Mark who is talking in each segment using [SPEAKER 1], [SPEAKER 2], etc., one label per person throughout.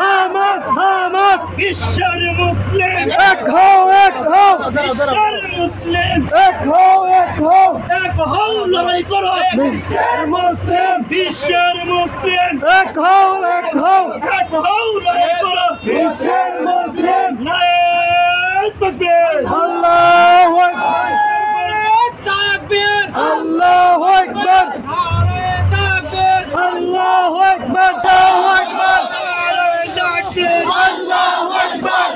[SPEAKER 1] Hamas Hamas বিশ্বের মুসলিম এক হও বিশ্বের মুসলিম এক হও লড়াই করো বিশ্বের মুসলিম এক হও লড়াই করো বিশ্বের মুসলিম নারায়ে তাকবীর আল্লাহু আকবার তাকবীর আল্লাহু আকবার নারায়ে তাকবীর আল্লাহু আকবার নারায়ে তাকবীর আল্লাহু আকবার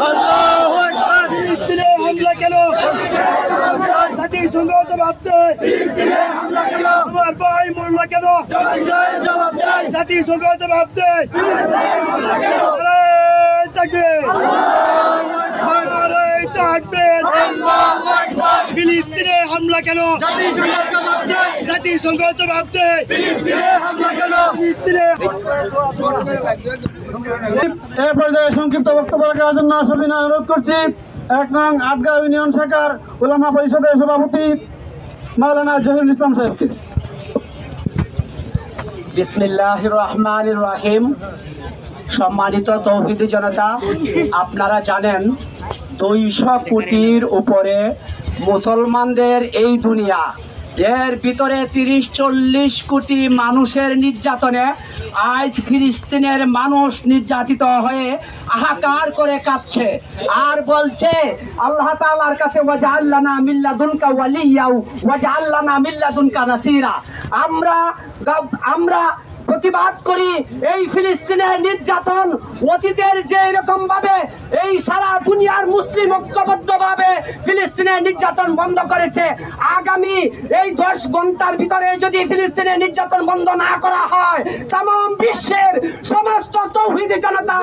[SPEAKER 1] আল্লাহু আকবার ফিলিস্তিনে হামলা কেন জাতিসংঘ জবাব চাই ফিলিস্তিনে হামলা কেন আমার ভাই মরল কেন জবাব চাই জাতিসংঘ জবাব চাই নারায়ে তাকবীর নারায়ে তাকবীর আল্লাহু আকবার ফিলিস্তিনে হামলা কেন জাতিসংঘ জবাব চাই ফিলিস্তিনে হামলা কেন এই পর্যায়ে সংক্ষিপ্ত বক্তব্য রাখার জন্য সবিনয় অনুরোধ করছি ১ নং আটগাঁও ইউনিয়ন শাখার উলামা পরিষদের সভাপতি মাওলানা জহিরুল ইসলাম সাহেবকে।
[SPEAKER 2] বিসমিল্লাহির রহমানির রহিম। সম্মানিত তৌহিদি জনতা, আপনারা জানেন 200 কোটির উপরে মুসলমানদের এই দুনিয়া, এর ভিতরে 30-40 কোটি মানুষের নির্যাতনে আজ ফিলিস্তিনের মানুষ নির্যাতিত হয়ে হাহাকার করে কাঁদছে আর বলছে আল্লাহ তাআলার কাছে ওয়াজআল লানা মিন লাদুনকা ওয়ালিয়্যা ওয়াজআল লানা মিন লাদুনকা নাসীরা। আমরা প্রতিবাদ করি এই ফিলিস্তিনের নির্যাতন অতীতের যে এরকম ভাবে এই সারা দুনিয়ার মুসলিম ঐক্যবদ্ধভাবে ফিলিস্তিনের নির্যাতন বন্ধ করেছে, আগামী এই 10 ঘন্টার ভিতরে যদি ফিলিস্তিনের নির্যাতন বন্ধ না করা হয় तमाम বিশ্বের সমস্ত তৌহিদি জনতা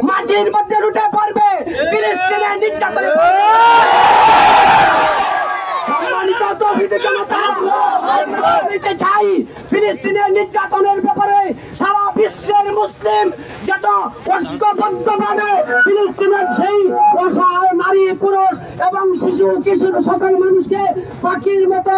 [SPEAKER 2] মাটির মধ্যে উঠে পড়বে ফিলিস্তিনের নির্যাতনের। সম্মানিত তৌহিদি জনতা, বলতে চাই ফিলিস্তিনের নির্যাতনের ব্যাপারে সারা বিশ্বের মুসলিম যত ঐক্যবদ্ধভাবে ফিলিস্তিনের সেই অসহায় নারী পুরুষ এবং শিশু কিশোর সকল মানুষকে পাখির মতো